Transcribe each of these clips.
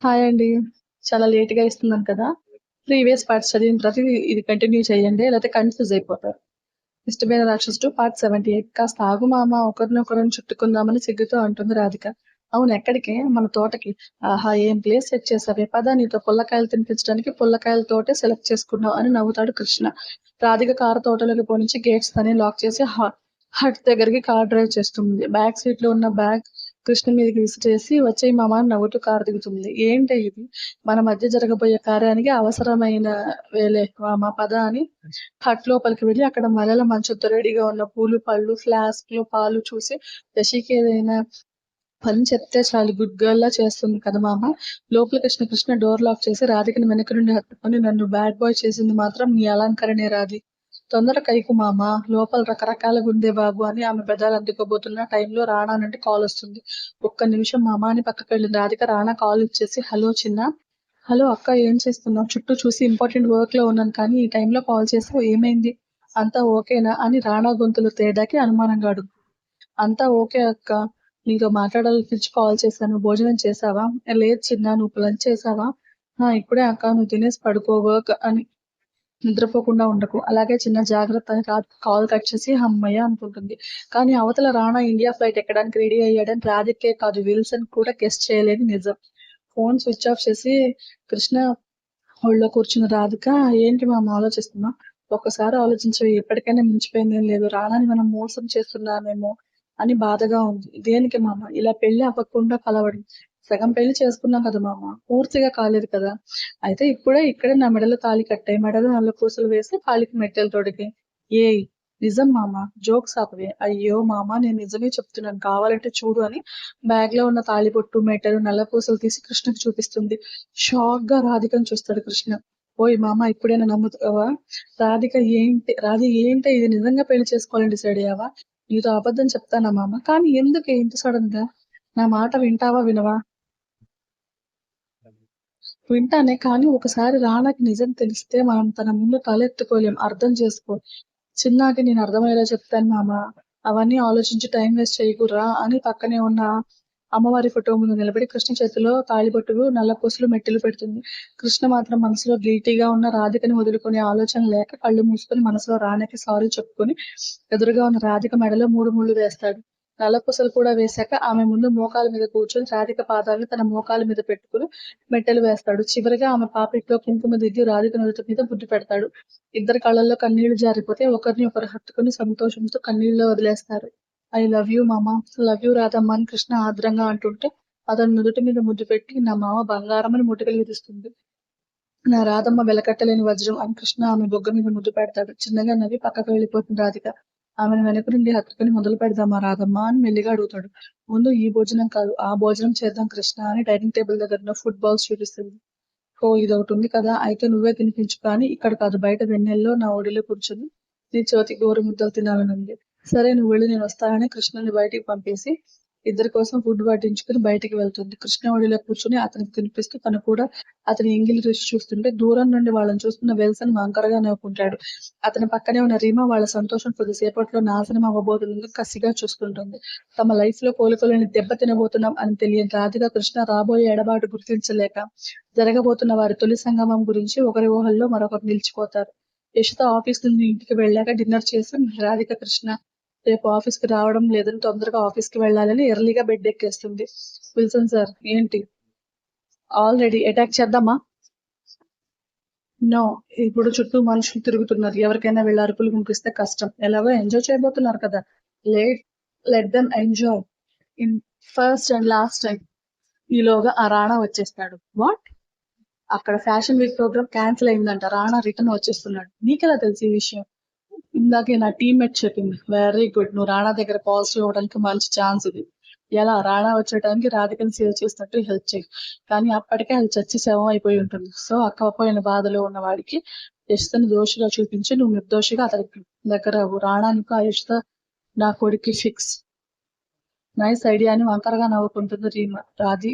Hi అండి. చాలా లేట్‌గా ఇస్తున్నాను కదా! ప్రీవియస్ పార్ట్స్ చదివిన తర్వాత ఇది కంటిన్యూ చేయండి. లేకపోతే కన్‌ఫ్యూజ్ అయిపోతారు. ఇష్టమైన రాక్షసుడు పార్ట్ 78 కాస్త ఆగు మామ ఒకరినొకరం చుట్టుకుందామని సిగ్గుతో అంటుంది రాధిక. అవును ఎక్కడికి? మన తోటకి. ఆహా! ఏం ప్లేస్ సెట్ చేసావే పద నీతో పుల్లకాయలు తినిపించడానికి పుల్లకాయల తోటే సెలెక్ట్ చేసుకున్నావు అని నవ్వుతాడు కృష్ణ. రాధిక కారు తోటలోకి పోనిచ్చి గేట్స్ తనే లాక్ చేసి హట్ దగ్గరికి కార్ డ్రైవ్ చేస్తుంది. బ్యాక్ సీట్‌లో ఉన్న బ్యాగ్ కృష్ణ మీదకి విసిరేసి వచ్చేయి మామ అని నవ్వుతూ కారు దిగుతుంది. ఏంటే ఇది? మన మధ్య జరగబోయే కార్యానికి అవసరమైన వేలే మామ పద అని హట్ లోపలికి వెళ్ళి అక్కడ మల్లెల మంచుతో రెడీగా ఉన్న పూలు, పళ్ళు, ఫ్లాస్క్‌లో పాలు చూసి శశికేదైనా పని చెప్తే చాలు గుడ్ గర్ల్‌లా చేస్తుంది కదా మామ. లోపలికొచ్చిన కృష్ణ డోర్ లాక్ చేసి రాధికని వెనక నుండి హత్తుకొని నన్ను బ్యాడ్ బాయ్ చేసింది మాత్రం నీ అలంకరణే రాధి. తొందర కైకు మామ లోపల రకరకాలుగుందే బాబు అని ఆమె పెదాలు అందుకోబోతున్న టైంలో రానా నుండి కాల్ వస్తుంది. ఒక్క నిమిషం మామ అని పక్కకెళ్ళింది రాధిక. రానా కాల్ ఇచ్చేసి హలో చిన్నా. హలో అక్క ఏం చేస్తున్నావు? చుట్టూ చూసి ఇంపార్టెంట్ వర్క్‌లో ఉన్నాను కానీ ఈ టైంలో కాల్ చేసావు ఏమైంది? అంతా ఓకేనా? అని రానా గొంతులో తేడాకి అనుమానంగా అడుగుతుంది. అంతా ఓకే అక్క. నీతో మాట్లాడాలనిపించి కాల్ చేశాను. భోజనం చేశావా? లేదు చిన్నా. నువ్వు లంచ్ చేశావా? ఇప్పుడే అక్క. నువ్వు తినేసి పడుకో వర్క్ అని నిద్రపోకుండా ఉండకు. అలాగే చిన్న జాగ్రత్త అని కాల్ కట్ చేసి హమ్మయ్య అనుకుంటుంది. కానీ అవతల రానా ఇండియా ఫ్లైట్ ఎక్కడానికి రెడీ అయ్యాడని రాధికే కాదు విల్సన్ కూడా గెస్ చేయలేని నిజం. ఫోన్ స్విచ్ ఆఫ్ చేసి కృష్ణ ఒళ్ళో కూర్చున్న రాధిక ఏంటి మామ ఆలోచిస్తున్నావ్? ఒక్కసారి ఆలోచించవే ఎప్పటికైనా మించిపోయిందేం లేదు. రానాని మనం మోసం చేస్తున్నామేమో అని బాధగా ఉంది. దేనికి మామ? ఇలా పెళ్లి అవ్వకుండా కలవడం. సగం పెళ్లి చేసుకున్నాం కదా మామ. పూర్తిగా కాలేదు కదా! అయితే ఇక్కడే నా మెడలో తాళి కట్టేయ్. మెడలో నల్ల పూసలు వేసి కాలికి మెట్టెలు తొడిగేయ్. ఏయ్! నిజం మామ. జోక్స్ ఆపవే. అయ్యో మామ నేను నిజమే చెప్తున్నాను. కావాలంటే చూడు అని బ్యాగ్‌లో ఉన్న తాళిబొట్టు, మెట్టెలు, నల్ల పూసలు తీసి కృష్ణకి చూపిస్తుంది. షాక్‌గా రాధికను చూస్తాడు కృష్ణ. ఓయ్ మామ ఇప్పుడైనా నమ్ముతావా? రాధి ఏంటే ఇది నిజంగా పెళ్లి చేసుకోవాలని డిసైడ్ అయ్యావా? నీతో అబద్ధం చెప్తానా మామ? కానీ ఎందుకే ఇంత సడన్‌గా? నా మాట వింటావా? వినవా? వింటానే కానీ ఒకసారి రానాకి నిజం తెలిస్తే మనం తన ముందు తలెత్తుకోలేం. అర్థం చేసుకో. చిన్నాకి నేను అర్థమయ్యేలా చెప్తాను మామ. అవన్నీ ఆలోచించి టైం వేస్ట్ చేయకుర్రా అని పక్కనే ఉన్న అమ్మవారి ఫోటో ముందు నిలబడి కృష్ణ చేతిలో తాళిబొట్టులు, నల్లపూసలు, మెట్టెలు పెడుతుంది. కృష్ణ మాత్రం మనసులో గిల్టీగా ఉన్న రాధికని వదులుకునే ఆలోచన లేక కళ్ళు మూసుకొని మనసులో రానకి సారీ చెప్పుకొని ఎదురుగా ఉన్న రాధిక మెడలో 3 ముళ్ళు వేస్తాడు. నల్లపూసలు కూడా వేశాక ఆమె ముందు మోకాళ్ళ మీద కూర్చొని రాధిక పాదాలను తన మోకాళ్ళ మీద పెట్టుకుని మెట్టెలు వేస్తాడు. చివరగా ఆమె పాపిట్లో కుంకుమ దిద్ది రాధిక నుదుటి మీద బొట్టు పెడతాడు. ఇద్దరి కళ్ళల్లో కన్నీళ్లు జారిపోతే ఒకరిని ఒకరు హత్తుకుని సంతోషంతో కన్నీళ్లు వదిలేస్తారు. ఐ లవ్ యూ మామ. లవ్ యూ రాధమ్మ అని కృష్ణ ఆర్ద్రంగా అంటుంటే అతను నుదుటి మీద ముద్దు పెట్టి నా మామ బంగారం అని ముటికలు విధిస్తుంది. నా రాధమ్మ వెలకట్టలేని వజ్రం అని కృష్ణ ఆమె బొగ్గ మీద ముద్దు పెడతాడు. చిన్నగా నవ్వి పక్కకు వెళ్ళిపోతుంది రాధిక. ఆమెను వెనక నుండి హత్తుకుని మొదలు పెడదామా రాధమ్మ అని మెల్లిగా అడుగుతాడు. ముందు ఈ భోజనం కాదు ఆ భోజనం చేద్దాం కృష్ణ అని డైనింగ్ టేబుల్ దగ్గర ఉన్న ఫుడ్ బాల్స్ చూపిస్తుంది. ఓ ఇదొకటి ఉంది కదా! అయితే నువ్వే తినిపించు కానీ ఇక్కడ కాదు బయట వెన్నెల్లో నా ఒడిలో కూర్చొని నీ చేతి గోరుముద్దలు తినాలనుంది. సరే నువ్వు వెళ్ళు నేనొస్తానని కృష్ణని బయటికి పంపేసి ఇద్దరి కోసం ఫుడ్ వడ్డించుకుని బయటికి వెళ్తుంది. కృష్ణ ఒడిలో కూర్చొని అతనికి తినిపిస్తూ తను కూడా అతని ఎంగిలి రుచి చూస్తుంటే దూరం నుండి వాళ్ళని చూస్తున్న విల్సన్ వంకరగా నవ్వుకుంటాడు. అతని పక్కనే ఉన్న రీమా వాళ్ళ సంతోషం కొద్దిసేపట్లో నాశనం అవ్వబోతుందని కసిగా చూస్తుంటుంది. తమ లైఫ్ లో కోలుకోలేని దెబ్బ తినబోతున్నాం అని తెలియని రాధిక కృష్ణ రాబోయే ఎడబాటు గుర్తించలేక జరగబోతున్న వారి తొలి సంగమం గురించి ఒకరి ఊహల్లో మరొకరు నిలిచిపోతారు. యశిత ఆఫీస్ నుండి ఇంటికి వెళ్ళాక డిన్నర్ చేసి రాధిక కృష్ణ రేపు ఆఫీస్‌కి రావడం లేదని తొందరగా ఆఫీస్‌కి వెళ్ళాలని ఎర్లీగా బెడ్ ఎక్కేస్తుంది. విల్సన్ సార్ ఏంటి? ఆల్ రెడీ అటాక్ చేద్దామా? నో. ఇప్పుడు చుట్టూ మనుషులు తిరుగుతున్నారు. ఎవరికైనా వీళ్ళ అరుపులు వినిపిస్తే కష్టం. ఎలాగో ఎంజాయ్ చేయబోతున్నారు కదా! Let let them enjoy in first and last time. ఈలోగా ఆ రాణా వచ్చేస్తాడు. వాట్? అక్కడ ఫ్యాషన్ వీక్ ప్రోగ్రామ్ క్యాన్సిల్ అయిందంట. రాణా రిటర్న్ వచ్చేస్తున్నాడు. నీకెలా తెలుసు ఈ విషయం? ఇందాకే నా టీమ్మేట్ చెప్పింది. Very good. నువ్వు రాణా దగ్గర పాజిటివ్ అవ్వడానికి మంచి ఛాన్స్ ఇది. ఎలా? రాణా వచ్చే టైంకి రాధికని సేవ్ చేసినట్టు హెల్ప్ చెయ్యి. కానీ అప్పటికే అది చచ్చి శవం అయిపోయి ఉంటుంది. సో అక్కపోయిన బాధలో ఉన్న వాడికి యశితని దోషిగా చూపించి నువ్వు నిర్దోషిగా అతనికి దగ్గర అవ్వు. రాణా నీకు ఆ యశిత నా కొడుక్కి ఫిక్స్. నైస్ ఐడియా అని వంకరగా నవ్వుకుంటుంది రీమా. రాధి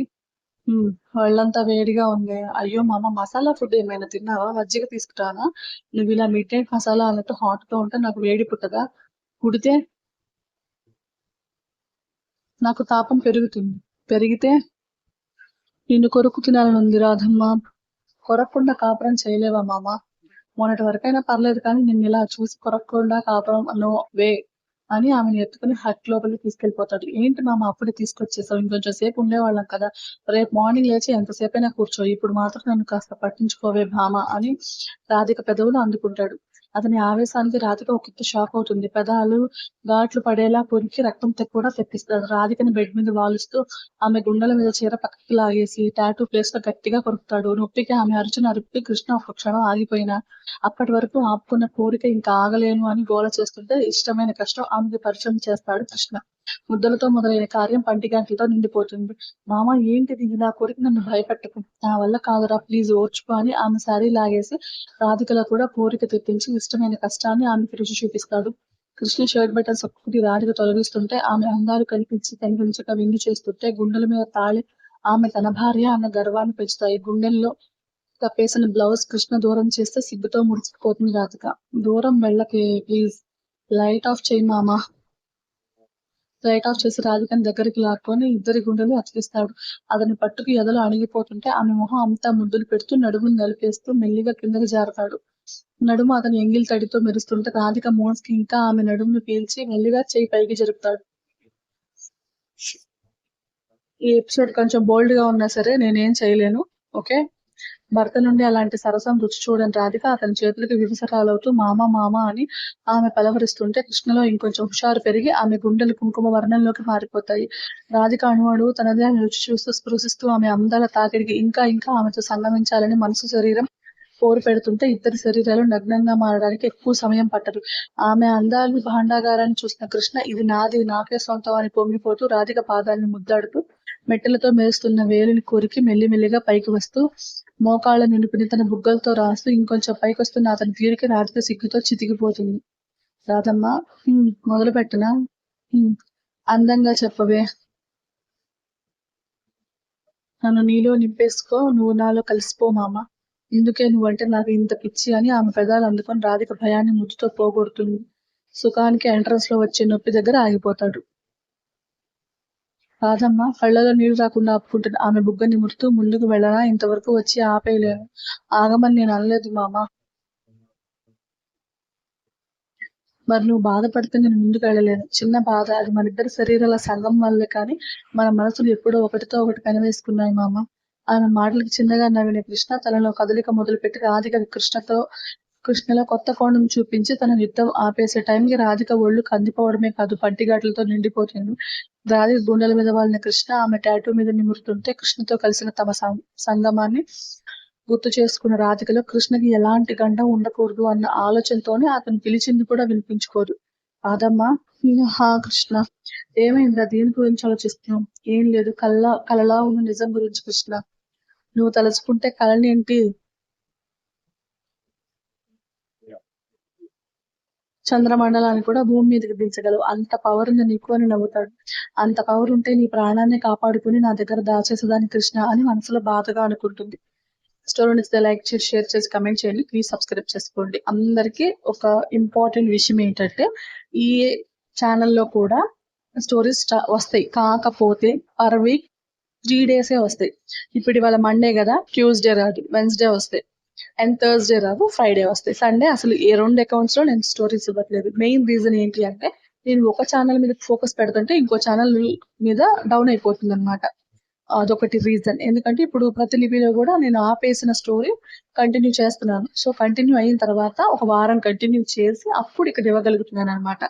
ఒళ్ళంతా వేడిగా ఉంది. అయ్యో మామ మసాలా ఫుడ్ ఏమైనా తిన్నావా? మజ్జిగ తీసుకురానా? నువ్వు ఇలా మిడ్ నైట్ మసాలా అన్నట్టు హాట్ గా ఉంటే నాకు వేడి పుట్టదా? పుడితే నాకు తాపం పెరుగుతుంది. పెరిగితే నిన్ను కొరుకు తినాలనుంది రాధమ్మ. కొరక్కుండా కాపురం చేయలేవా మామ? మొన్నటి వరకైనా పర్లేదు కానీ నిన్నిలా చూసి కొరక్కుండా కాపురం నో వే అని ఆమెను ఎత్తుకుని హట్ లోపలికి తీసుకెళ్ళిపోతాడు. ఏంటి మామ అప్పుడే తీసుకొచ్చేసావు? ఇంకొంచెం సేపు ఉండేవాళ్ళం కదా! రేపు మార్నింగ్ లేచి ఎంతసేపైనా కూర్చో. ఇప్పుడు మాత్రం నన్ను కాస్త పట్టించుకోవే భామ అని రాధిక పెదవులు అందుకుంటాడు. అతని ఆవేశానికి రాధిక ఒకింత షాక్ అవుతుంది. పెదాలు ఘాట్లు పడేలా కొరికి రక్తం కూడా తెప్పిస్తాడు. రాధికని బెడ్ మీద వాలుస్తూ ఆమె గుండెల మీద చీర పక్కకి లాగేసి టాటూ ప్లేస్ లో గట్టిగా కొరుకుతాడు. నొప్పికి ఆమె అరుచిన అరుపుకి కృష్ణ ఒక క్షణం ఆగిపోయినా అప్పటి వరకు ఆపుకున్న కోరిక ఇంకా ఆగలేను అని గోల చేస్తుంటే ఇష్టమైన కష్టం ఆమెకి పరిచయం చేస్తాడు కృష్ణ. ముద్దలతో మొదలైన కార్యం పంటిగంటలతో నిండిపోతుంది. మామ ఏంటిది ఇలా కోరిక నన్ను భయపెట్టకు. నా వల్ల కాదురా ప్లీజ్ ఓర్చుకో అని ఆమె శారీ లాగేసి రాధికలో కూడా కోరిక తెప్పించి ఇష్టమైన కష్టాన్ని ఆమెకి రుచి చూపిస్తాడు. కృష్ణ షర్ట్ బటన్స్ ఒక్కొక్కటి రాధిక తొలగిస్తుంటే ఆమె అందాలు కనిపించక విందు చేస్తుంటే గుండెల మీద తాళి ఆమె తన భార్య అన్న గర్వాన్ని పెంచుతాయి. గుండెల్లో కప్పేసిన బ్లౌజ్ కృష్ణ దూరం చేస్తే సిగ్గుతో ముడిచిపోతుంది రాధిక. దూరం వెళ్ళకే ప్లీజ్. లైట్ ఆఫ్ చేయి మామ. లైట్ ఆఫ్ చేసి రాధికని దగ్గరికి లాక్కొని ఇద్దరి గుండెలు అతికిస్తాడు. అతని పట్టుకు ఎదలు అణిగిపోతుంటే ఆమె మొహం అంతా ముద్దులు పెడుతూ నడుమును నలిపేస్తూ మెల్లిగా కిందకి జారతాడు. నడుము అతని ఎంగిల్ తడితో మెరుస్తుంటే రాధిక మోన్స్ కి ఇంకా ఆమె నడుమును పీల్చి మెల్లిగా చేయి పైకి జరుపుతాడు. ఈ ఎపిసోడ్ కొంచెం బోల్డ్ గా ఉన్నా సరే నేనేం చేయలేను. ఓకే, భర్త నుండి అలాంటి సరసం రుచి చూడని రాధిక అతని చేతులకి వివసరాలవుతూ మామ మామ అని ఆమె పలవరిస్తుంటే కృష్ణలో ఇంకొంచెం హుషారు పెరిగి ఆమె గుండెలు కుంకుమ వర్ణంలోకి మారిపోతాయి. రాధిక అణువడు తనదే రుచి చూస్తూ స్పృశిస్తూ ఆమె అందాల తాకిడికి ఇంకా ఇంకా ఆమెతో సంగమించాలని మనసు శరీరం పోరు పెడుతుంటే ఇద్దరి శరీరాలు నగ్నంగా మారడానికి ఎక్కువ సమయం పట్టదు. ఆమె అందాలు భాండాగారాన్ని చూసిన కృష్ణ ఇది నాది నాకే సొంతం అని పొంగిపోతూ రాధిక పాదాలను ముద్దాడుతూ మెట్టెలతో మెరుస్తున్న వేలుని కోరికి మెల్లిమెల్లిగా పైకి వస్తూ మోకాళ్ళ నిలుపుని తన బుగ్గలతో రాస్తూ ఇంకొంచెం పైకొస్తున్న అతని తీరికి రాధిక సిగ్గుతో చితికిపోతుంది. రాధమ్మ మొదలు పెట్టనా? అందంగా చెప్పవే. నన్ను నీలో నింపేసుకో, నువ్వు నాలో కలిసిపో మామ. ఇందుకే నువ్వంటే నాకు ఇంత పిచ్చి అని ఆమె పెదాలు అందుకొని రాధిక భయాన్ని ముద్దుతో పోగొడుతుంది. సుఖానికి ఎంట్రన్స్ లో వచ్చే నొప్పి దగ్గర ఆగిపోతాడు. రాధమ్మ కళ్ళలో నీళ్లు రాకుండా ఆపుకుంటున్న ఆమె బుగ్గ నిమురుతూ ముందుకు వెళ్ళనా? ఇంతవరకు వచ్చి ఆపేయలేను. ఆగమని నేను అనలేదు మామ. మరి నువ్వు బాధపడితే నేను ముందుకు వెళ్ళలేను. చిన్న బాధ, అది మనిద్దరి శరీరాల సంగం వల్లే కానీ మన మనసులు ఎప్పుడో ఒకటితో ఒకటి కనివేసుకున్నాయి మామ. ఆమె మాటలకి చిన్నగా నవ్విన కృష్ణ తనలో కదలిక మొదలుపెట్టి రాధిక కృష్ణలో కొత్త కోణం చూపించి తన యుద్ధం ఆపేసే టైంకి రాధిక ఒళ్ళు కందిపోవడమే కాదు పంటిఘాట్లతో నిండిపోతుంది. రాధిక గుండెల మీద వాళ్ళని కృష్ణ ఆమె టాటూ మీద నిమురుతుంటే కృష్ణతో కలిసిన తమ సంగమాన్ని గుర్తు చేసుకున్న రాధికలో కృష్ణకి ఎలాంటి గండం ఉండకూడదు అన్న ఆలోచనతోనే అతను పిలిచింది కూడా వినిపించుకోదు. కాదమ్మా. హా కృష్ణ, ఏమైందా? దేని గురించి ఆలోచిస్తున్నావు? ఏం లేదు, కలలా ఉన్న నిజం గురించి కృష్ణ. నువ్వు తలుచుకుంటే కళనేంటి చంద్రమండలాన్ని కూడా భూమి మీదకి దించగలవు. అంత పవర్ ఉంది నీకు అని నవ్వుతాడు. అంత పవర్ ఉంటే నీ ప్రాణాన్ని కాపాడుకుని నా దగ్గర దాచేసేదాన్ని కృష్ణ అని మనసులో బాధగా అనుకుంటుంది. స్టోరీ నచ్చితే లైక్ చేసి షేర్ చేసి కమెంట్ చేయండి. ప్లీజ్ సబ్స్క్రైబ్ చేసుకోండి. అందరికీ ఒక ఇంపార్టెంట్ విషయం ఏంటంటే ఈ ఛానల్లో కూడా స్టోరీస్ వస్తాయి, కాకపోతే పర్ వీక్ 3 days వస్తాయి. ఇప్పుడు ఇవాళ మండే కదా, ట్యూస్డే రాదు, వెన్స్డే వస్తాయి అండ్ థర్స్డే రావు, ఫ్రైడే వస్తాయి. సండే అసలు ఏ 2 accounts లో నేను స్టోరీస్ ఇవ్వట్లేదు. మెయిన్ రీజన్ ఏంటి అంటే నేను ఒక ఛానల్ మీద ఫోకస్ పెడుతుంటే ఇంకో ఛానల్ మీద డౌన్ అయిపోతుంది అనమాట. అదొకటి రీజన్. ఎందుకంటే ఇప్పుడు ప్రతిలిపిలో కూడా నేను ఆపేసిన స్టోరీ కంటిన్యూ చేస్తున్నాను. సో కంటిన్యూ అయిన తర్వాత ఒక వారం కంటిన్యూ చేసి అప్పుడు ఇక్కడ ఇవ్వగలుగుతున్నాను అనమాట.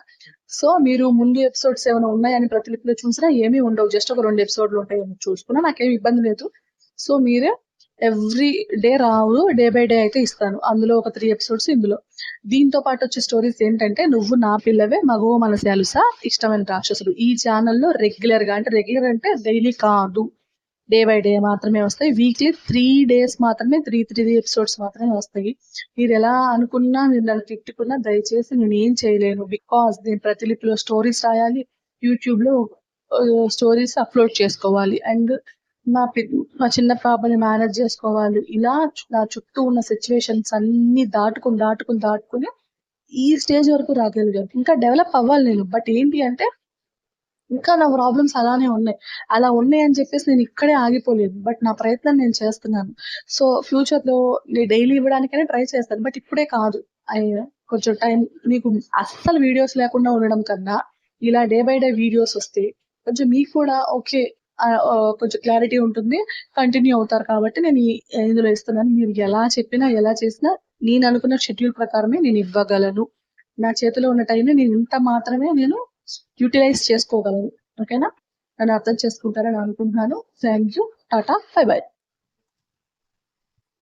సో మీరు ముందు ఎపిసోడ్స్ ఏమైనా ఉన్నాయని ప్రతిలిపిలో చూసినా ఏమీ ఉండవు, జస్ట్ ఒక 2 episodes ఉంటాయని చూసుకున్నా నాకేం ఇబ్బంది లేదు. సో మీరే every day Rao, day by day అయితే ఇస్తాను. అందులో ఒక 3 episodes ఇందులో. దీంతో పాటు వచ్చే స్టోరీస్ ఏంటంటే నువ్వు నా పిల్లవే, మగవ మనశాలుసా, ఇష్టమైన రాక్షసుడు. ఈ ఛానల్లో రెగ్యులర్ గా అంటే డైలీ కాదు, డే బై డే మాత్రమే వస్తాయి. వీక్లీ 3 days మాత్రమే, 3 episodes మాత్రమే వస్తాయి. మీరు ఎలా అనుకున్నా, మీరు నన్ను తిట్టుకున్నా దయచేసి నేను ఏం చేయలేను. బికాస్ నేను ప్రతిలిపిలో స్టోరీస్ రాయాలి, యూట్యూబ్ లో స్టోరీస్ అప్లోడ్ చేసుకోవాలి, అండ్ మా చిన్న పాపని మేనేజ్ చేసుకోవాలి. ఇలా నా చుట్టూ ఉన్న సిచ్యువేషన్స్ అన్ని దాటుకుని ఈ స్టేజ్ వరకు రాగలిగాను. ఇంకా డెవలప్ అవ్వాలి నేను. బట్ ఏంటి అంటే ఇంకా నా ప్రాబ్లమ్స్ అలానే ఉన్నాయి. అలా ఉన్నాయని చెప్పేసి నేను ఇక్కడే ఆగిపోలేదు. బట్ నా ప్రయత్నం నేను చేస్తున్నాను. సో, ఫ్యూచర్‌లో నేను డైలీ ఇవ్వడానికైనా ట్రై చేస్తాను. బట్ ఇప్పుడే కాదు. కొంచెం టైం మీకు అస్సలు వీడియోస్ లేకుండా ఉండడం కన్నా, ఇలా డే బై డే వీడియోస్ వస్తే కొంచెం మీకు కూడా ఓకే. కొంచెం క్లారిటీ ఉంటుంది. కంటిన్యూ అవుతారు కాబట్టి నేను ఇందులో ఇస్తున్నాను. మీరు ఎలా చెప్పినా, ఎలా చేసినా నేను అనుకున్న షెడ్యూల్ ప్రకారమే నేను ఇవ్వగలను. నా చేతిలో ఉన్న టైంని నేను ఇంత మాత్రమే నేను యుటిలైజ్ చేసుకోగలను. ఓకేనా? నన్ను అర్థం చేసుకుంటారని అనుకుంటున్నాను. Thank you. Tata. By by.